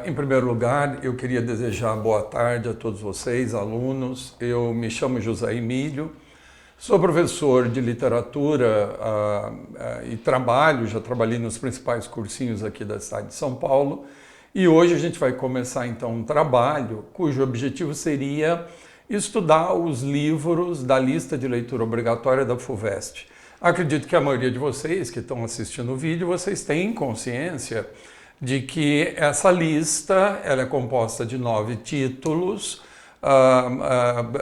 Em primeiro lugar, eu queria desejar boa tarde a todos vocês, alunos. Eu me chamo José Emílio, sou professor de literatura e já trabalhei nos principais cursinhos aqui da cidade de São Paulo. E hoje a gente vai começar então um trabalho cujo objetivo seria estudar os livros da lista de leitura obrigatória da FUVEST. Acredito que a maioria de vocês que estão assistindo o vídeo, vocês têm consciência de que essa lista ela é composta de 9 títulos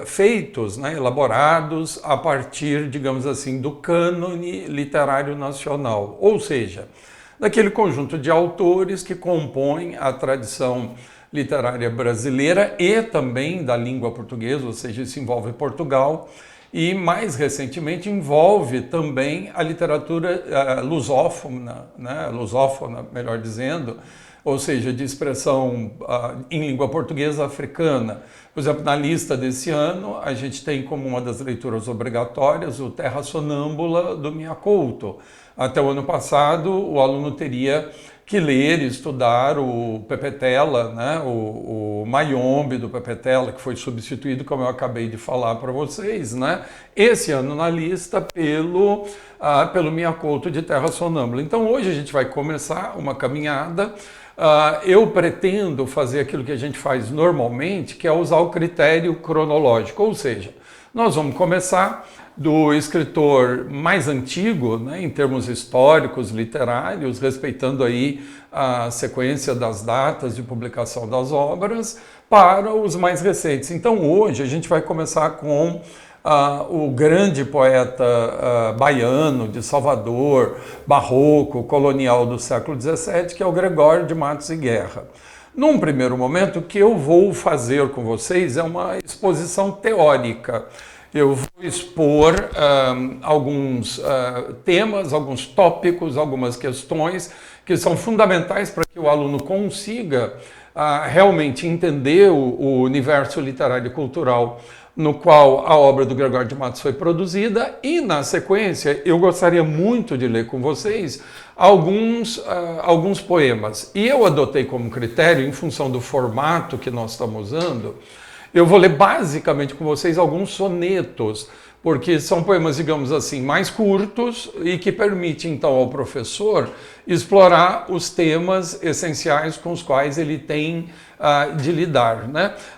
feitos, elaborados a partir, digamos assim, do cânone literário nacional, ou seja, daquele conjunto de autores que compõem a tradição literária brasileira e também da língua portuguesa, ou seja, isso envolve Portugal, e mais recentemente envolve também a literatura lusófona, lusófona, melhor dizendo, ou seja, de expressão em língua portuguesa africana. Por exemplo, na lista desse ano, a gente tem como uma das leituras obrigatórias o Terra Sonâmbula, do Minha Couto. Até o ano passado, o aluno teria que ler e estudar o Pepetela, o Mayombe do Pepetela, que foi substituído, como eu acabei de falar para vocês, esse ano na lista pelo Minha Couto de Terra Sonâmbula. Então hoje a gente vai começar uma caminhada. Eu pretendo fazer aquilo que a gente faz normalmente, que é usar o critério cronológico, ou seja, nós vamos começar do escritor mais antigo, em termos históricos, literários, respeitando aí a sequência das datas de publicação das obras, para os mais recentes. Então hoje a gente vai começar com o grande poeta baiano de Salvador, barroco, colonial do século XVII, que é o Gregório de Matos e Guerra. Num primeiro momento, o que eu vou fazer com vocês é uma exposição teórica. Eu vou expor alguns temas, alguns tópicos, algumas questões que são fundamentais para que o aluno consiga realmente entender o universo literário e cultural no qual a obra do Gregório de Matos foi produzida, e na sequência eu gostaria muito de ler com vocês alguns poemas. E eu adotei como critério, em função do formato que nós estamos usando, eu vou ler basicamente com vocês alguns sonetos, porque são poemas, digamos assim, mais curtos e que permitem, então, ao professor explorar os temas essenciais com os quais ele tem de lidar,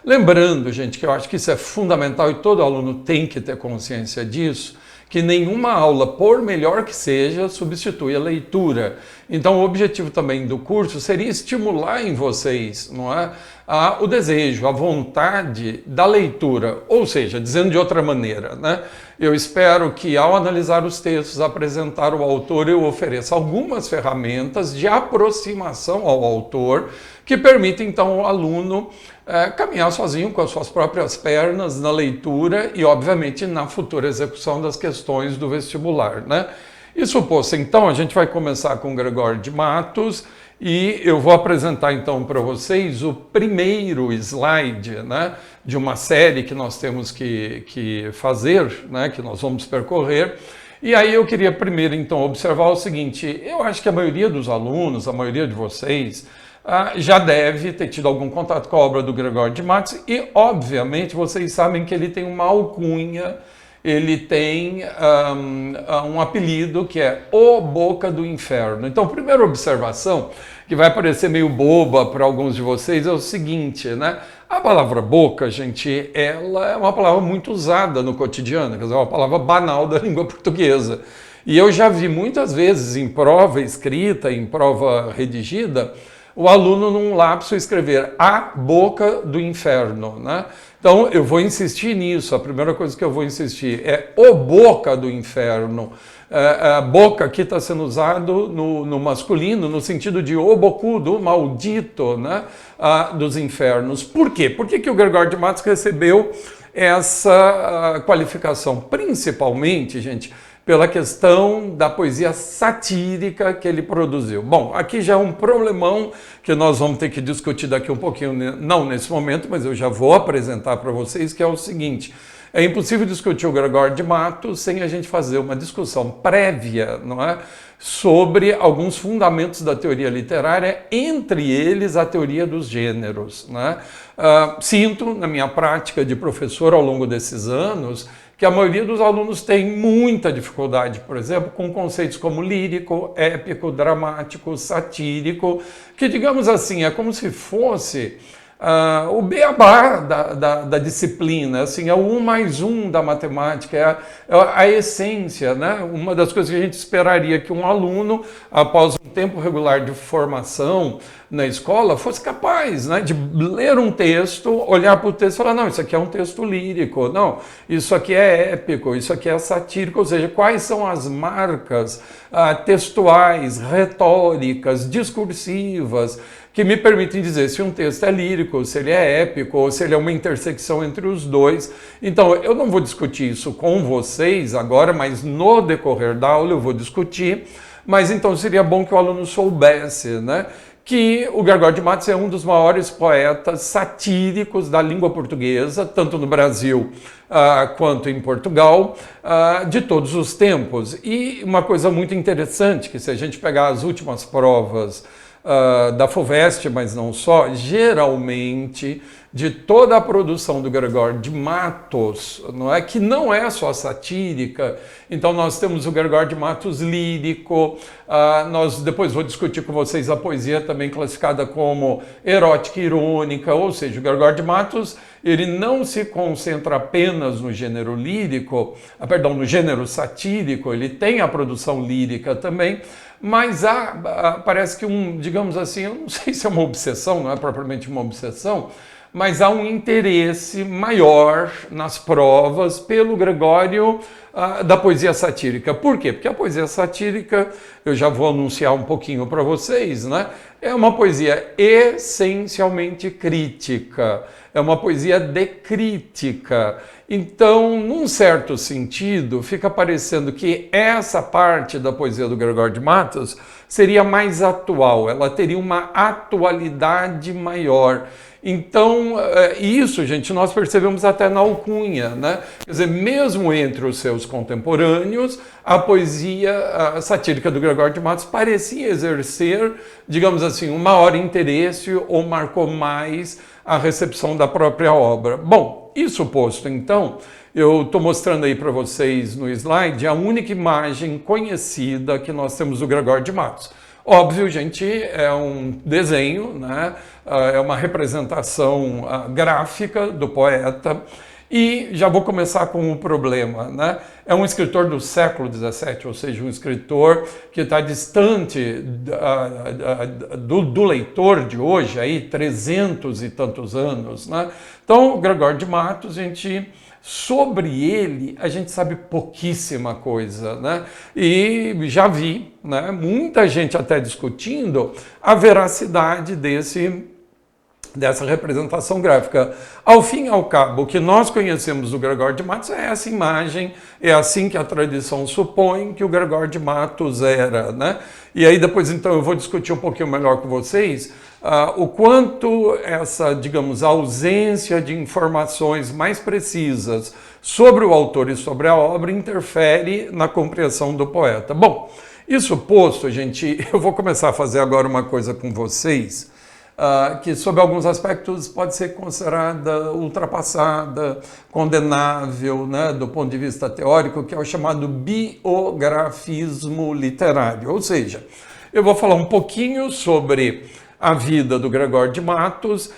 Lembrando, gente, que eu acho que isso é fundamental e todo aluno tem que ter consciência disso, que nenhuma aula, por melhor que seja, substitui a leitura. Então, o objetivo também do curso seria estimular em vocês, o desejo, a vontade da leitura, ou seja, dizendo de outra maneira, eu espero que ao analisar os textos, apresentar o autor, eu ofereça algumas ferramentas de aproximação ao autor que permitem então ao aluno caminhar sozinho com as suas próprias pernas na leitura e, obviamente, na futura execução das questões do vestibular, Isso posto, então, a gente vai começar com Gregório de Matos e eu vou apresentar então para vocês o primeiro slide, de uma série que nós temos que fazer, que nós vamos percorrer. E aí eu queria primeiro então observar o seguinte: eu acho que a maioria dos alunos, a maioria de vocês, já deve ter tido algum contato com a obra do Gregório de Matos e, obviamente, vocês sabem que ele tem uma alcunha, ele tem um apelido que é O Boca do Inferno. Então, a primeira observação, que vai parecer meio boba para alguns de vocês, é o seguinte, A palavra boca, gente, ela é uma palavra muito usada no cotidiano, quer dizer, é uma palavra banal da língua portuguesa. E eu já vi muitas vezes em prova escrita, em prova redigida, o aluno num lapso escrever a boca do inferno, Então eu vou insistir nisso, a primeira coisa que eu vou insistir é o boca do inferno. A boca aqui está sendo usado no masculino, no sentido de o bocudo, maldito, dos infernos. Por quê? Por que o Gregório de Matos recebeu essa qualificação? Principalmente, gente, pela questão da poesia satírica que ele produziu. Bom, aqui já é um problemão que nós vamos ter que discutir daqui um pouquinho, não nesse momento, mas eu já vou apresentar para vocês, que é o seguinte: é impossível discutir o Gregório de Matos sem a gente fazer uma discussão prévia, sobre alguns fundamentos da teoria literária, entre eles a teoria dos gêneros, né? Sinto, na minha prática de professor ao longo desses anos, que a maioria dos alunos tem muita dificuldade, por exemplo, com conceitos como lírico, épico, dramático, satírico, que, digamos assim, é como se fosse o beabá da disciplina, assim, é o 1+1 da matemática, é a essência, né? Uma das coisas que a gente esperaria que um aluno, após um tempo regular de formação na escola, fosse capaz, né, de ler um texto, olhar para o texto e falar, não, isso aqui é um texto lírico, não, isso aqui é épico, isso aqui é satírico, ou seja, quais são as marcas textuais, retóricas, discursivas, que me permitem dizer se um texto é lírico, se ele é épico, ou se ele é uma intersecção entre os dois. Então, eu não vou discutir isso com vocês agora, mas no decorrer da aula eu vou discutir. Mas então seria bom que o aluno soubesse, né, que o Gregório de Matos é um dos maiores poetas satíricos da língua portuguesa, tanto no Brasil quanto em Portugal, de todos os tempos. E uma coisa muito interessante, que se a gente pegar as últimas provas da FUVEST, mas não só, geralmente de toda a produção do Gregório de Matos, não é, que não é só satírica. Então nós temos o Gregório de Matos lírico, nós depois vou discutir com vocês a poesia também classificada como erótica e irônica, ou seja, o Gregório de Matos ele não se concentra apenas no gênero lírico, perdão, no gênero satírico, ele tem a produção lírica também, mas parece que digamos assim, eu não sei se é uma obsessão, não é propriamente uma obsessão, mas há um interesse maior nas provas pelo Gregório da poesia satírica. Por quê? Porque a poesia satírica, eu já vou anunciar um pouquinho para vocês, né? É uma poesia essencialmente crítica, é uma poesia de crítica. Então, num certo sentido, fica parecendo que essa parte da poesia do Gregório de Matos seria mais atual, ela teria uma atualidade maior. Então, isso, gente, nós percebemos até na alcunha, né? Quer dizer, mesmo entre os seus contemporâneos, a poesia satírica do Gregório de Matos parecia exercer, digamos assim, um maior interesse ou marcou mais a recepção da própria obra. Bom, isso posto, então, eu estou mostrando aí para vocês no slide a única imagem conhecida que nós temos do Gregório de Matos. Óbvio, gente, é um desenho, né? É uma representação gráfica do poeta. E já vou começar com o problema, né? É um escritor do século XVII, ou seja, um escritor que está distante do leitor de hoje, aí 300 e tantos anos, né? Então, o Gregório de Matos, sobre ele, a gente sabe pouquíssima coisa, né? E já vi, né, muita gente até discutindo a veracidade dessa representação gráfica. Ao fim e ao cabo, o que nós conhecemos do Gregório de Matos é essa imagem, é assim que a tradição supõe que o Gregório de Matos era, né? E aí depois, então, eu vou discutir um pouquinho melhor com vocês o quanto essa, digamos, ausência de informações mais precisas sobre o autor e sobre a obra interfere na compreensão do poeta. Bom, isso posto, gente, eu vou começar a fazer agora uma coisa com vocês, que sob alguns aspectos pode ser considerada ultrapassada, condenável, né, do ponto de vista teórico, que é o chamado biografismo literário. Ou seja, eu vou falar um pouquinho sobre a vida do Gregório de Matos,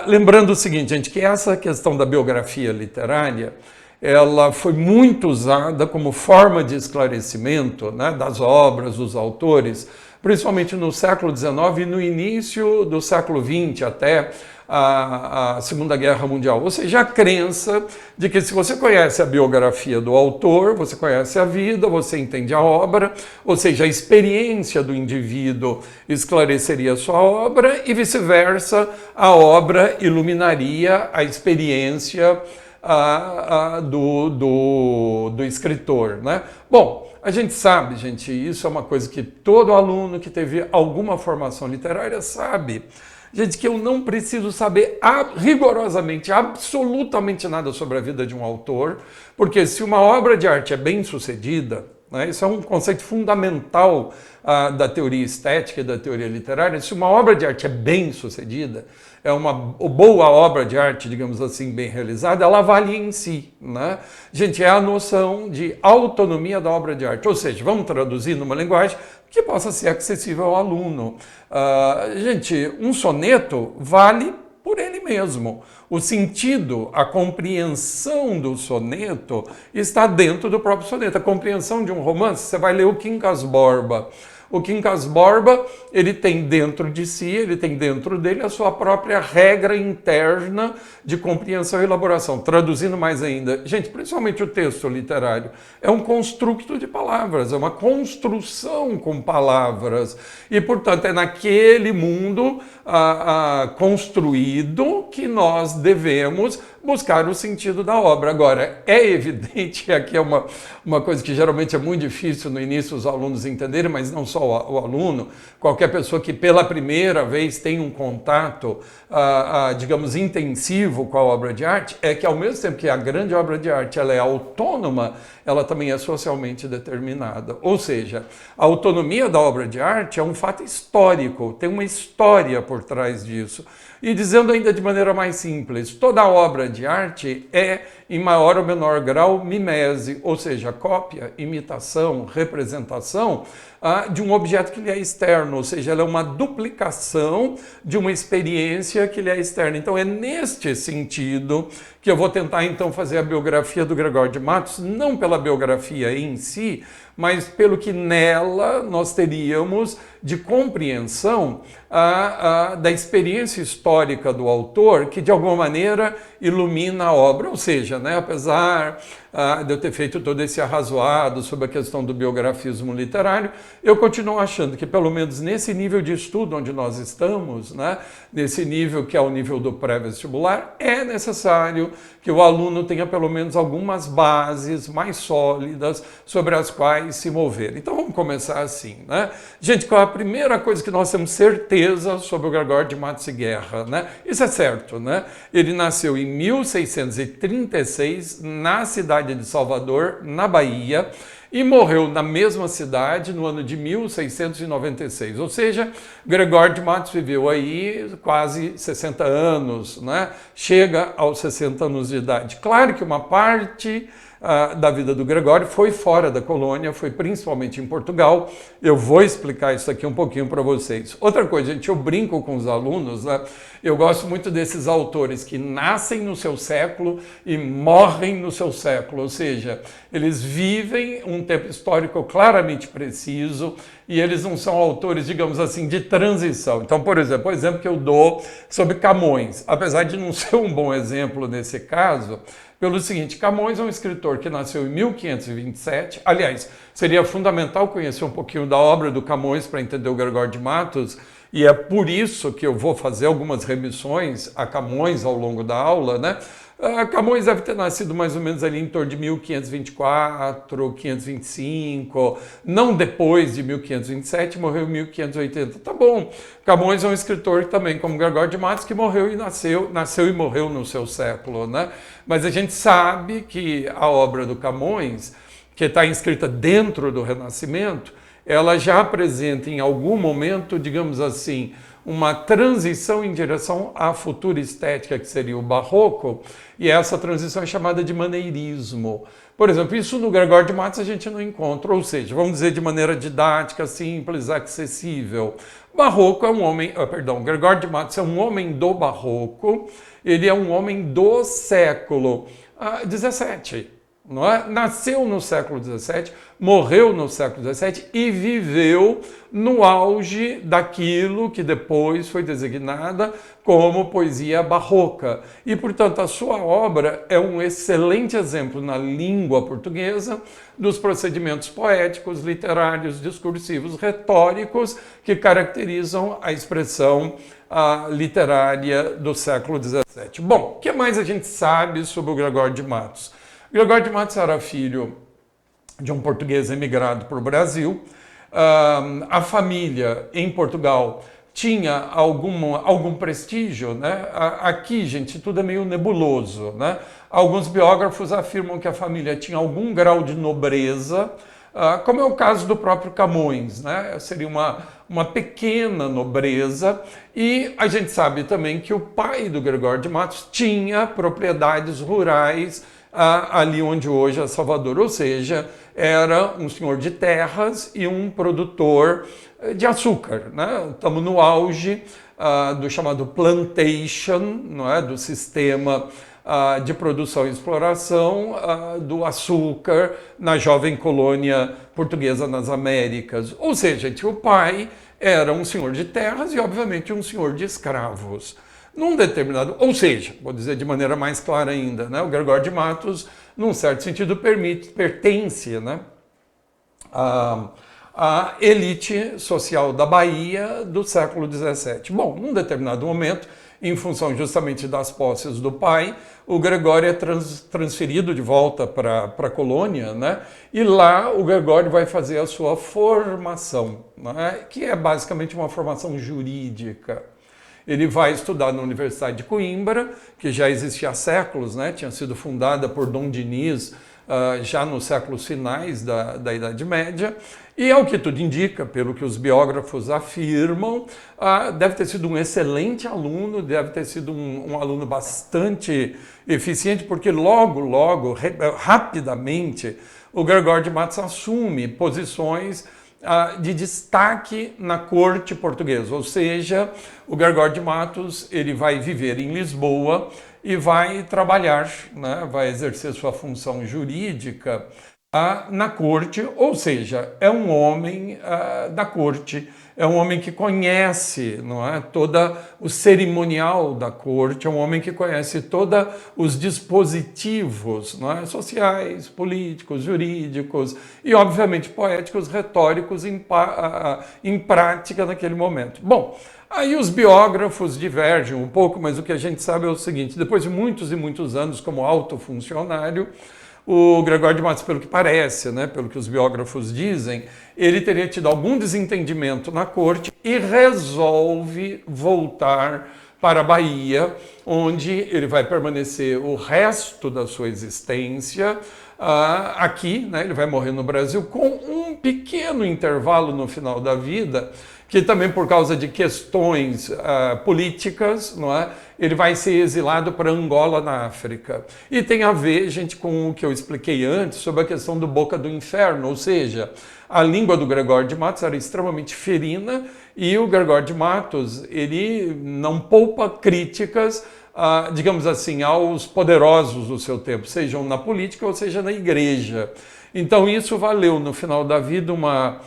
lembrando o seguinte, gente, que essa questão da biografia literária, ela foi muito usada como forma de esclarecimento, né, das obras, dos autores, principalmente no século XIX e no início do século XX, até a Segunda Guerra Mundial. Ou seja, a crença de que se você conhece a biografia do autor, você conhece a vida, você entende a obra, ou seja, a experiência do indivíduo esclareceria a sua obra e vice-versa, a obra iluminaria a experiência do escritor, né? Bom, a gente sabe, gente, isso é uma coisa que todo aluno que teve alguma formação literária sabe. Gente, que eu não preciso saber rigorosamente, absolutamente nada sobre a vida de um autor, porque se uma obra de arte é bem sucedida, né? Isso é um conceito fundamental da teoria estética e da teoria literária. Se uma obra de arte é bem sucedida, é uma boa obra de arte, digamos assim, bem realizada, ela vale em si, né? Gente, é a noção de autonomia da obra de arte, ou seja, vamos traduzir numa linguagem que possa ser acessível ao aluno. Gente, um soneto vale por ele mesmo. O sentido, a compreensão do soneto está dentro do próprio soneto. A compreensão de um romance, você vai ler o Quincas Borba. O Quincas Borba, ele tem dentro de si, ele tem dentro dele a sua própria regra interna de compreensão e elaboração. Traduzindo mais ainda, gente, principalmente o texto literário, é um construto de palavras, é uma construção com palavras. E, portanto, é naquele mundo construído que nós devemos buscar o sentido da obra. Agora, é evidente, e aqui é uma coisa que geralmente é muito difícil no início os alunos entenderem, mas não só o aluno, qualquer pessoa que pela primeira vez tem um contato, digamos, intensivo com a obra de arte, é que ao mesmo tempo que a grande obra de arte ela é autônoma, ela também é socialmente determinada. Ou seja, a autonomia da obra de arte é um fato histórico, tem uma história por trás disso. E dizendo ainda de maneira mais simples, toda obra de arte é, em maior ou menor grau, mimese, ou seja, cópia, imitação, representação de um objeto que lhe é externo, ou seja, ela é uma duplicação de uma experiência que lhe é externa. Então é neste sentido que eu vou tentar então fazer a biografia do Gregório de Matos, não pela biografia em si, mas pelo que nela nós teríamos de compreensão da experiência histórica do autor, que de alguma maneira ilumina a obra. Ou seja, né, apesar de eu ter feito todo esse arrazoado sobre a questão do biografismo literário, eu continuo achando que, pelo menos nesse nível de estudo onde nós estamos, né, nesse nível que é o nível do pré-vestibular, é necessário que o aluno tenha pelo menos algumas bases mais sólidas sobre as quais se mover. Então vamos começar assim, né? Gente, qual é a primeira coisa que nós temos certeza sobre o Gregório de Matos e Guerra, né? Isso é certo, né? Ele nasceu em 1636 na cidade de Salvador, na Bahia, e morreu na mesma cidade no ano de 1696. Ou seja, Gregório de Matos viveu aí quase 60 anos, né? Chega aos 60 anos de idade. Claro que uma parte da vida do Gregório foi fora da colônia, foi principalmente em Portugal. Eu vou explicar isso aqui um pouquinho para vocês. Outra coisa, gente, eu brinco com os alunos, né? Eu gosto muito desses autores que nascem no seu século e morrem no seu século, ou seja, eles vivem um tempo histórico claramente preciso e eles não são autores, digamos assim, de transição. Então, por exemplo, o exemplo que eu dou sobre Camões, apesar de não ser um bom exemplo nesse caso, pelo seguinte, Camões é um escritor que nasceu em 1527, aliás, seria fundamental conhecer um pouquinho da obra do Camões para entender o Gregório de Matos, e é por isso que eu vou fazer algumas remissões a Camões ao longo da aula, né? Camões deve ter nascido mais ou menos ali em torno de 1524, 525, não depois de 1527, morreu em 1580. Tá bom, Camões é um escritor também, como Gregório de Matos, que morreu e nasceu e morreu no seu século, né? Mas a gente sabe que a obra do Camões, que está inscrita dentro do Renascimento, ela já apresenta em algum momento, digamos assim, uma transição em direção à futura estética, que seria o barroco, e essa transição é chamada de maneirismo. Por exemplo, isso no Gregório de Matos a gente não encontra, ou seja, vamos dizer de maneira didática, simples, acessível. Barroco é um homem, Gregório de Matos é um homem do barroco, ele é um homem do século XVII. Não é? Nasceu no século XVII, morreu no século XVII e viveu no auge daquilo que depois foi designada como poesia barroca. E, portanto, a sua obra é um excelente exemplo na língua portuguesa dos procedimentos poéticos, literários, discursivos, retóricos que caracterizam a expressão literária do século XVII. Bom, o que mais a gente sabe sobre o Gregório de Matos? Gregório de Matos era filho de um português emigrado para o Brasil. A família em Portugal tinha algum prestígio, né? Aqui, gente, tudo é meio nebuloso, né? Alguns biógrafos afirmam que a família tinha algum grau de nobreza, como é o caso do próprio Camões, né? Seria uma pequena nobreza, e a gente sabe também que o pai do Gregório de Matos tinha propriedades rurais ali onde hoje é Salvador, ou seja, era um senhor de terras e um produtor de açúcar, né? Estamos no auge do chamado plantation, não é? Do sistema de produção e exploração do açúcar na jovem colônia portuguesa nas Américas. Ou seja, o pai era um senhor de terras e, obviamente, um senhor de escravos. Num determinado, ou seja, vou dizer de maneira mais clara ainda, né, o Gregório de Matos, num certo sentido, pertence, né, à elite social da Bahia do século XVII. Bom, num determinado momento, em função justamente das posses do pai, o Gregório é transferido de volta para a colônia, né? E lá o Gregório vai fazer a sua formação, né? Que é basicamente uma formação jurídica. Ele vai estudar na Universidade de Coimbra, que já existia há séculos, né? Tinha sido fundada por Dom Diniz já nos séculos finais da Idade Média, e ao que tudo indica, pelo que os biógrafos afirmam, deve ter sido um excelente aluno, deve ter sido um aluno bastante eficiente, porque logo, rapidamente, o Gregório de Matos assume posições de destaque na corte portuguesa, ou seja, o Gregório de Matos ele vai viver em Lisboa e vai trabalhar, né, vai exercer sua função jurídica na corte, ou seja, é um homem da corte, é um homem que conhece, não é, todo o cerimonial da corte, é um homem que conhece todos os dispositivos, não é, sociais, políticos, jurídicos e, obviamente, poéticos, retóricos em prática naquele momento. Bom, aí os biógrafos divergem um pouco, mas o que a gente sabe é o seguinte: depois de muitos e muitos anos como alto funcionário, o Gregório de Matos, pelo que parece, né, pelo que os biógrafos dizem, ele teria tido algum desentendimento na corte e resolve voltar para a Bahia, onde ele vai permanecer o resto da sua existência aqui, né, ele vai morrer no Brasil com um pequeno intervalo no final da vida, que também por causa de questões políticas, não é? Ele vai ser exilado para Angola, na África. E tem a ver, gente, com o que eu expliquei antes sobre a questão do Boca do Inferno, ou seja, a língua do Gregório de Matos era extremamente ferina e o Gregório de Matos, ele não poupa críticas, digamos assim, aos poderosos do seu tempo, sejam na política ou seja na igreja. Então isso valeu, no final da vida, uma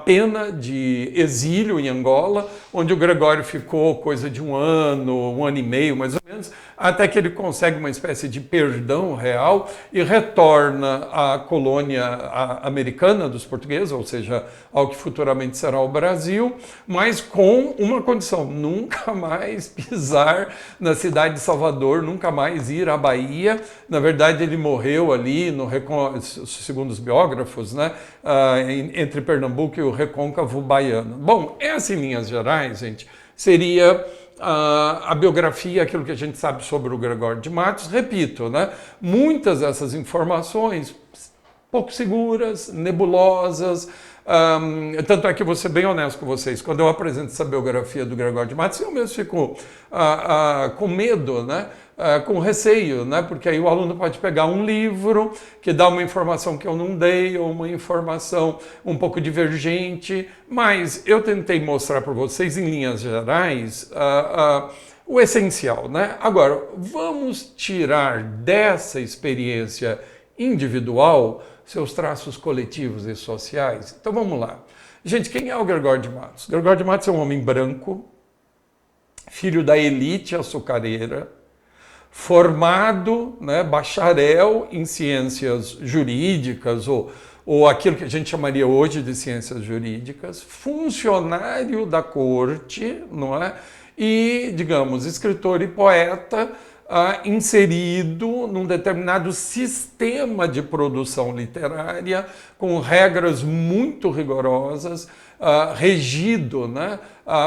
pena de exílio em Angola, onde o Gregório ficou coisa de um ano e meio, mais ou menos, até que ele consegue uma espécie de perdão real e retorna à colônia americana dos portugueses, ou seja, ao que futuramente será o Brasil, mas com uma condição: nunca mais pisar na cidade de Salvador, nunca mais ir à Bahia. Na verdade, ele morreu ali, segundo os biógrafos, né, entre Pernambuco e o recôncavo baiano. Bom, essa, em linhas gerais, gente, seria a biografia, aquilo que a gente sabe sobre o Gregório de Matos. Repito, né, muitas dessas informações pouco seguras, nebulosas. Tanto é que eu vou ser bem honesto com vocês, quando eu apresento essa biografia do Gregório de Matos, eu mesmo fico com medo, né? Com receio, né? Porque aí o aluno pode pegar um livro que dá uma informação que eu não dei, ou uma informação um pouco divergente, mas eu tentei mostrar para vocês, em linhas gerais, o essencial, né? Agora, vamos tirar dessa experiência individual seus traços coletivos e sociais? Então vamos lá. Gente, quem é o Gregório de Matos? O Gregório de Matos é um homem branco, filho da elite açucareira, formado, né, bacharel em ciências jurídicas, ou aquilo que a gente chamaria hoje de ciências jurídicas, funcionário da corte, não é? E, digamos, escritor e poeta, inserido num determinado sistema de produção literária com regras muito rigorosas, regido, né,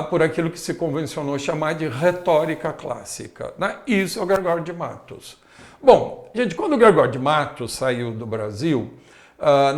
por aquilo que se convencionou chamar de retórica clássica, né? Isso é o Gregório de Matos. Bom, gente, quando o Gregório de Matos saiu do Brasil,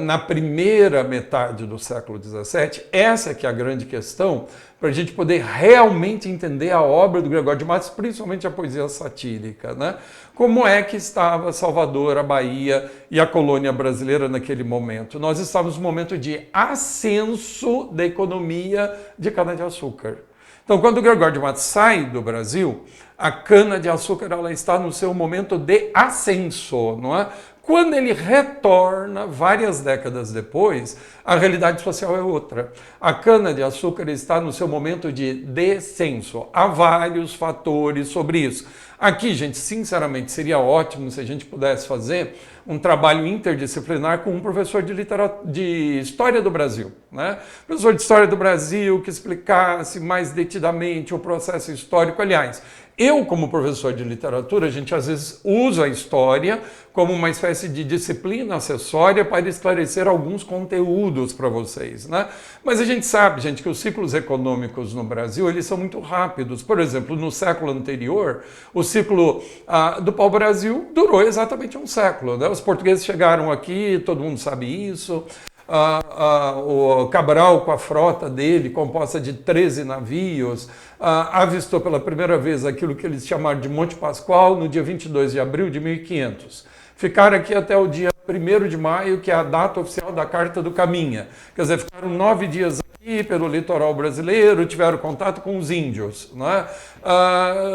na primeira metade do século XVII. Essa que é a grande questão para a gente poder realmente entender a obra do Gregório de Matos, principalmente a poesia satírica, né? Como é que estava Salvador, a Bahia e a colônia brasileira naquele momento? Nós estávamos num momento de ascenso da economia de cana-de-açúcar. Então, quando o Gregório de Matos sai do Brasil, a cana-de-açúcar ela está no seu momento de ascenso, não é? Quando ele retorna, várias décadas depois, a realidade social é outra. A cana-de-açúcar está no seu momento de descenso. Há vários fatores sobre isso. Aqui, gente, sinceramente, seria ótimo se a gente pudesse fazer um trabalho interdisciplinar com um professor de História do Brasil, né? Professor de História do Brasil que explicasse mais detidamente o processo histórico. Aliás, eu, como professor de literatura, a gente às vezes usa a história como uma espécie de disciplina acessória para esclarecer alguns conteúdos para vocês, né? Mas a gente sabe, gente, que os ciclos econômicos no Brasil, eles são muito rápidos. Por exemplo, no século anterior, o ciclo do pau-brasil durou exatamente um século, né? Os portugueses chegaram aqui, todo mundo sabe isso. O Cabral, com a frota dele, composta de 13 navios, avistou pela primeira vez aquilo que eles chamaram de Monte Pascoal no dia 22 de abril de 1500. Ficaram aqui até o dia 1º de maio, que é a data oficial da Carta do Caminha. Quer dizer, ficaram 9 dias aqui pelo litoral brasileiro, tiveram contato com os índios, né?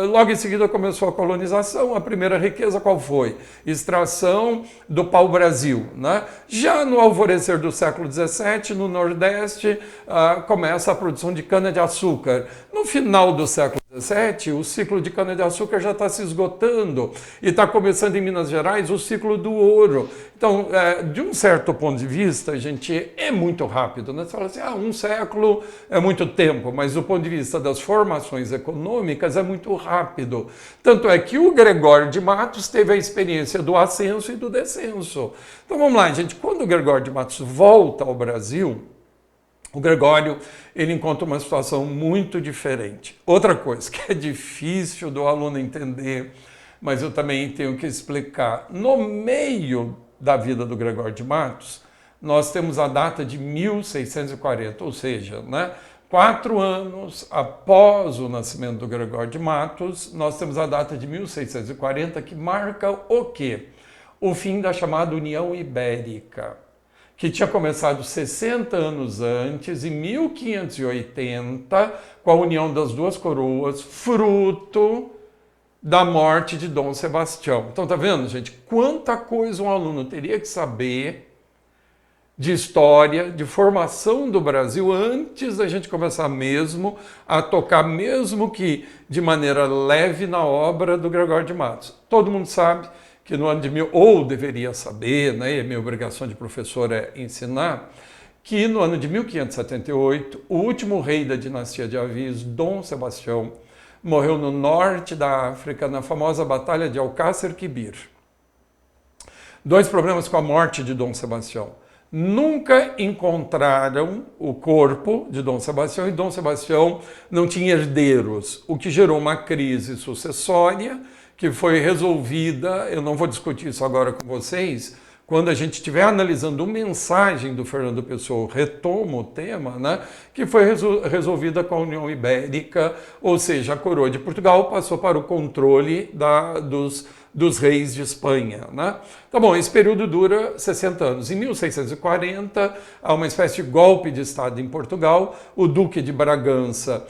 Logo em seguida começou a colonização. A primeira riqueza qual foi? Extração do pau-brasil, né? Já no alvorecer do século XVII, no Nordeste, começa a produção de cana-de-açúcar. No final do século XVII, o ciclo de cana-de-açúcar já está se esgotando e está começando em Minas Gerais o ciclo do ouro. Então, de um certo ponto de vista, a gente é muito rápido, né? Você fala assim, um século é muito tempo, mas do ponto de vista das formações econômicas é muito rápido. Tanto é que o Gregório de Matos teve a experiência do ascenso e do descenso. Então vamos lá, gente. Quando o Gregório de Matos volta ao Brasil, o Gregório ele encontra uma situação muito diferente. Outra coisa que é difícil do aluno entender, mas eu também tenho que explicar. No meio da vida do Gregório de Matos, nós temos a data de 1640, ou seja, né, 4 anos após o nascimento do Gregório de Matos, nós temos a data de 1640, que marca o quê? O fim da chamada União Ibérica, que tinha começado 60 anos antes, em 1580, com a união das duas coroas, fruto da morte de Dom Sebastião. Então, tá vendo, gente? Quanta coisa um aluno teria que saber de história, de formação do Brasil, antes da gente começar mesmo a tocar, mesmo que de maneira leve, na obra do Gregório de Matos. Todo mundo sabe que no ano de ou deveria saber, né, e a minha obrigação de professor é ensinar, que no ano de 1578, o último rei da dinastia de Avis, Dom Sebastião, morreu no norte da África, na famosa Batalha de Alcácer Quibir. 2 problemas com a morte de Dom Sebastião. Nunca encontraram o corpo de Dom Sebastião e Dom Sebastião não tinha herdeiros, o que gerou uma crise sucessória que foi resolvida, eu não vou discutir isso agora com vocês, quando a gente estiver analisando uma mensagem do Fernando Pessoa, retomo o tema, né, que foi resolvida com a União Ibérica, ou seja, a coroa de Portugal passou para o controle dos reis de Espanha, né? Tá bom, esse período dura 60 anos. Em 1640, há uma espécie de golpe de Estado em Portugal. O Duque de Bragança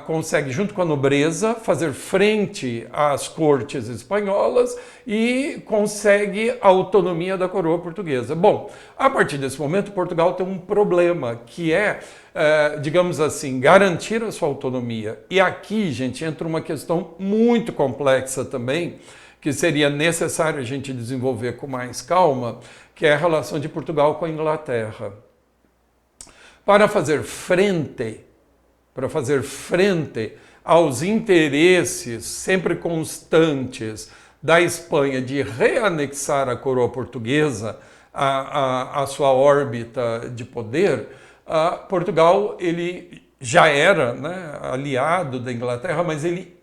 consegue, junto com a nobreza, fazer frente às cortes espanholas e consegue a autonomia da coroa portuguesa. Bom, a partir desse momento, Portugal tem um problema, que é, digamos assim, garantir a sua autonomia. E aqui, gente, entra uma questão muito complexa também, que seria necessário a gente desenvolver com mais calma, que é a relação de Portugal com a Inglaterra. Para fazer frente aos interesses sempre constantes da Espanha de reanexar a coroa portuguesa à sua órbita de poder, Portugal ele já era, né, aliado da Inglaterra, mas ele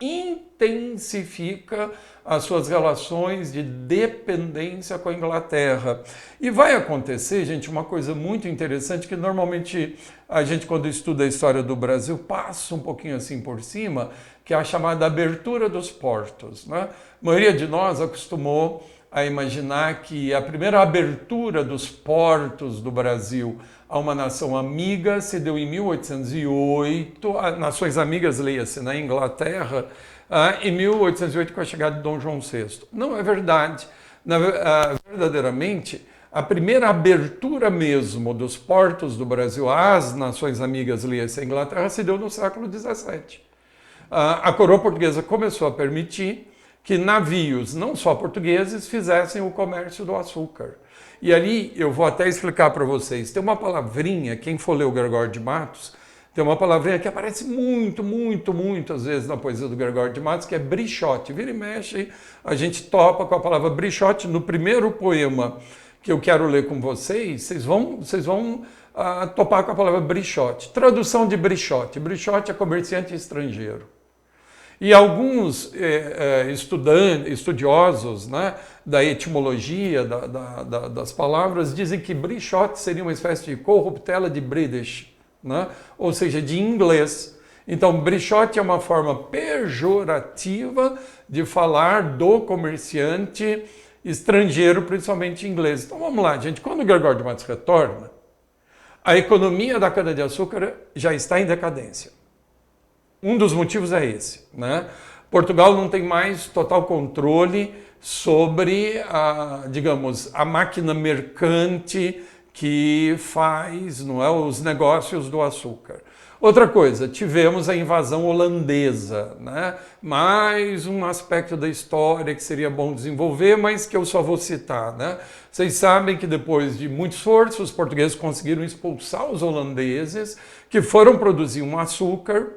intensifica as suas relações de dependência com a Inglaterra. E vai acontecer, gente, uma coisa muito interessante que normalmente a gente, quando estuda a história do Brasil, passa um pouquinho assim por cima, que é a chamada abertura dos portos, né? A maioria de nós acostumou a imaginar que a primeira abertura dos portos do Brasil a uma nação amiga se deu em 1808, nações amigas, leia-se, na Inglaterra, em 1808 com a chegada de Dom João VI. Não é verdade. Verdadeiramente, a primeira abertura mesmo dos portos do Brasil às nações amigas, leia-se, a Inglaterra, se deu no século XVII. A coroa portuguesa começou a permitir que navios, não só portugueses, fizessem o comércio do açúcar. E ali, eu vou até explicar para vocês, tem uma palavrinha, quem for ler o Gregório de Matos, tem uma palavrinha que aparece muitas vezes na poesia do Gregório de Matos, que é brichote. Vira e mexe, a gente topa com a palavra brichote. No primeiro poema que eu quero ler com vocês, vocês vão topar com a palavra brichote. Tradução de brichote. Brichote é comerciante estrangeiro. E alguns estudiosos, né, da etimologia das palavras dizem que brichote seria uma espécie de corruptela de British, né, ou seja, de inglês. Então, brichote é uma forma pejorativa de falar do comerciante estrangeiro, principalmente inglês. Então vamos lá, gente. Quando o Gregório de Matos retorna, a economia da cana-de-açúcar já está em decadência. Um dos motivos é esse, né? Portugal não tem mais total controle sobre a máquina mercante que faz, não é, os negócios do açúcar. Outra coisa, tivemos a invasão holandesa, né? Mais um aspecto da história que seria bom desenvolver, mas que eu só vou citar, né? Vocês sabem que depois de muito esforço, os portugueses conseguiram expulsar os holandeses, que foram produzir um açúcar,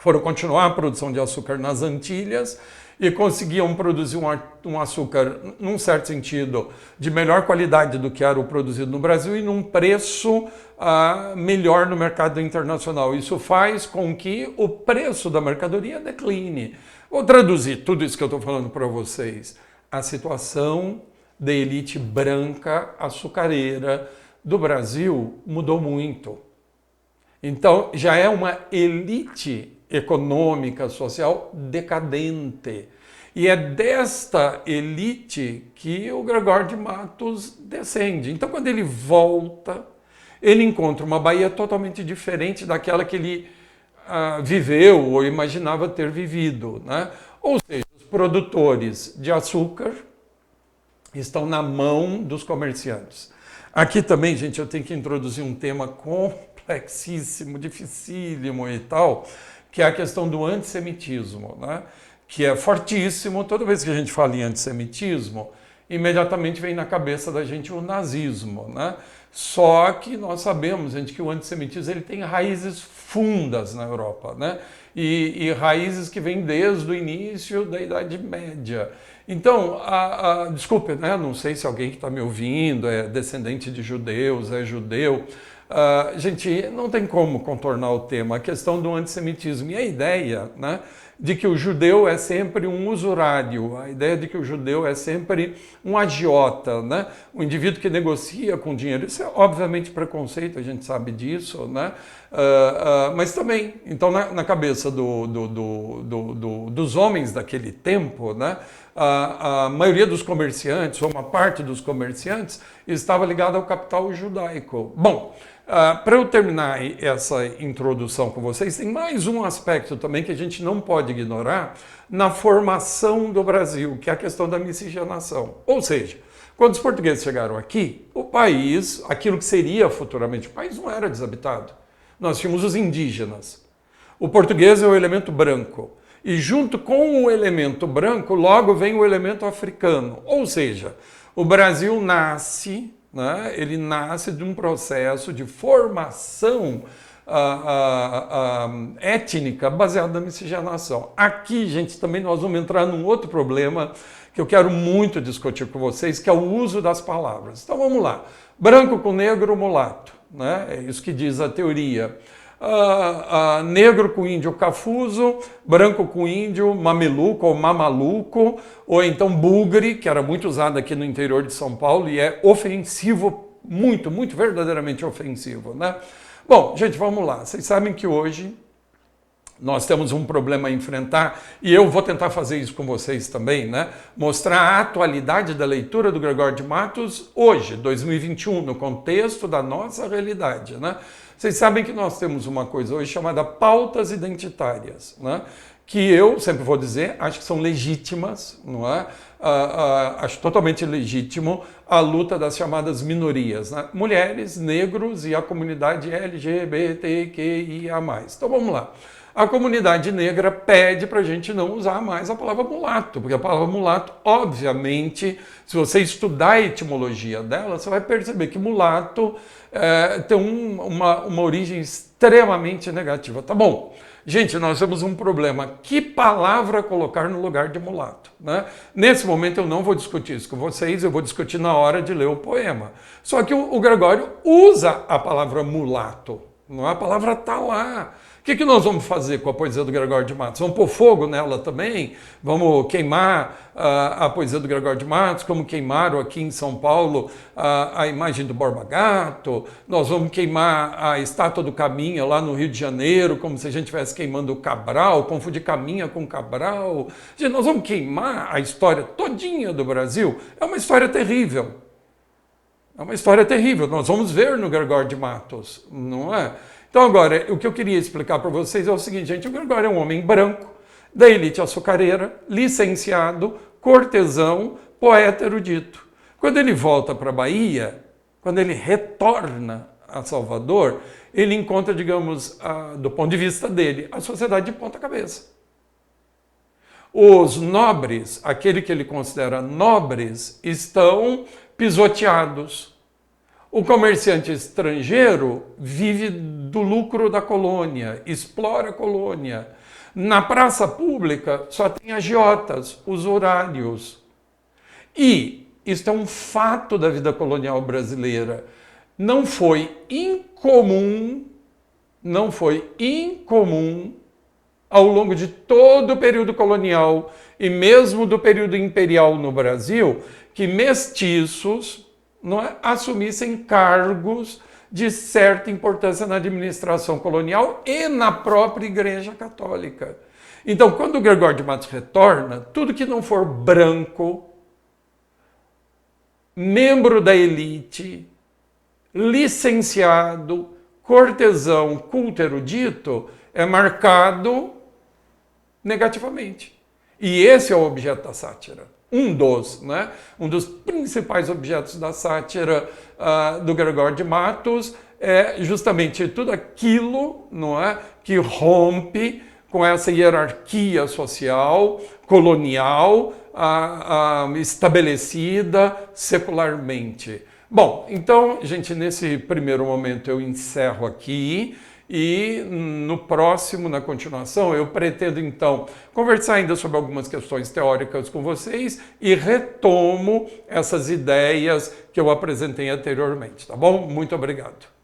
foram continuar a produção de açúcar nas Antilhas e conseguiam produzir um açúcar, num certo sentido, de melhor qualidade do que era o produzido no Brasil e num preço melhor no mercado internacional. Isso faz com que o preço da mercadoria decline. Vou traduzir tudo isso que eu estou falando para vocês. A situação da elite branca açucareira do Brasil mudou muito. Então, já é uma elite econômica, social decadente. E é desta elite que o Gregório de Matos descende. Então, quando ele volta, ele encontra uma Bahia totalmente diferente daquela que ele viveu ou imaginava ter vivido, né? Ou seja, os produtores de açúcar estão na mão dos comerciantes. Aqui também, gente, eu tenho que introduzir um tema complexíssimo, dificílimo e tal, que é a questão do antissemitismo, né? Que é fortíssimo. Toda vez que a gente fala em antissemitismo, imediatamente vem na cabeça da gente o nazismo, né? Só que nós sabemos, gente, que o antissemitismo ele tem raízes fundas na Europa, né? E raízes que vêm desde o início da Idade Média. Então, desculpe, né? Não sei se alguém que está me ouvindo é descendente de judeus, é judeu. Gente, não tem como contornar o tema, a questão do antissemitismo e a ideia, né, de que o judeu é sempre um usurário, a ideia de que o judeu é sempre um agiota, né, um indivíduo que negocia com dinheiro. Isso é obviamente preconceito, a gente sabe disso, né, mas também, então na cabeça dos homens daquele tempo, né, a maioria dos comerciantes, ou uma parte dos comerciantes, estava ligada ao capital judaico. Bom, para eu terminar essa introdução com vocês, tem mais um aspecto também que a gente não pode ignorar na formação do Brasil, que é a questão da miscigenação. Ou seja, quando os portugueses chegaram aqui, o país, aquilo que seria futuramente o país, não era desabitado. Nós tínhamos os indígenas. O português é o elemento branco. E junto com o elemento branco, logo vem o elemento africano. Ou seja, o Brasil nasce, né, ele nasce de um processo de formação étnica baseada na miscigenação. Aqui, gente, também nós vamos entrar num outro problema que eu quero muito discutir com vocês, que é o uso das palavras. Então vamos lá. Branco com negro, mulato, né? É isso que diz a teoria. negro com índio cafuso, branco com índio mameluco ou mamaluco, ou então bugre, que era muito usado aqui no interior de São Paulo e é ofensivo, muito, muito verdadeiramente ofensivo, né? Bom, gente, vamos lá. Vocês sabem que hoje nós temos um problema a enfrentar e eu vou tentar fazer isso com vocês também, né? Mostrar a atualidade da leitura do Gregório de Matos hoje, 2021, no contexto da nossa realidade, né? Vocês sabem que nós temos uma coisa hoje chamada pautas identitárias, né? Que eu sempre vou dizer, acho que são legítimas, não é? Acho totalmente legítimo a luta das chamadas minorias, né? Mulheres, negros e a comunidade LGBTQIA+. Então vamos lá. A comunidade negra pede para a gente não usar mais a palavra mulato, porque a palavra mulato, obviamente, se você estudar a etimologia dela, você vai perceber que mulato tem uma origem extremamente negativa. Tá bom, gente, nós temos um problema. Que palavra colocar no lugar de mulato, né? Nesse momento eu não vou discutir isso com vocês, eu vou discutir na hora de ler o poema. Só que o Gregório usa a palavra mulato, não é? A palavra está lá. O que nós vamos fazer com a poesia do Gregório de Matos? Vamos pôr fogo nela também? Vamos queimar a poesia do Gregório de Matos, como queimaram aqui em São Paulo a imagem do Borba Gato? Nós vamos queimar a estátua do Caminha lá no Rio de Janeiro, como se a gente estivesse queimando o Cabral, confundir Caminha com Cabral. Gente, nós vamos queimar a história todinha do Brasil? É uma história terrível. É uma história terrível. Nós vamos ver no Gregório de Matos, não é? Então agora, o que eu queria explicar para vocês é o seguinte, gente, o Gregório é um homem branco, da elite açucareira, licenciado, cortesão, poeta erudito. Quando ele volta para a Bahia, quando ele retorna a Salvador, ele encontra, digamos, do ponto de vista dele, a sociedade de ponta cabeça. Os nobres, aquele que ele considera nobres, estão pisoteados. O comerciante estrangeiro vive do lucro da colônia, explora a colônia. Na praça pública só tem agiotas, usurários. E isto é um fato da vida colonial brasileira. Não foi incomum ao longo de todo o período colonial e mesmo do período imperial no Brasil, que mestiços assumissem cargos de certa importância na administração colonial e na própria Igreja Católica. Então, quando o Gregório de Matos retorna, tudo que não for branco, membro da elite, licenciado, cortesão, culto erudito, é marcado negativamente. E esse é o objeto da sátira. Um dos principais objetos da sátira do Gregório de Matos é justamente tudo aquilo, que rompe com essa hierarquia social, colonial, estabelecida secularmente. Bom, então, gente, nesse primeiro momento eu encerro aqui. E no próximo, na continuação, eu pretendo então conversar ainda sobre algumas questões teóricas com vocês e retomo essas ideias que eu apresentei anteriormente, tá bom? Muito obrigado.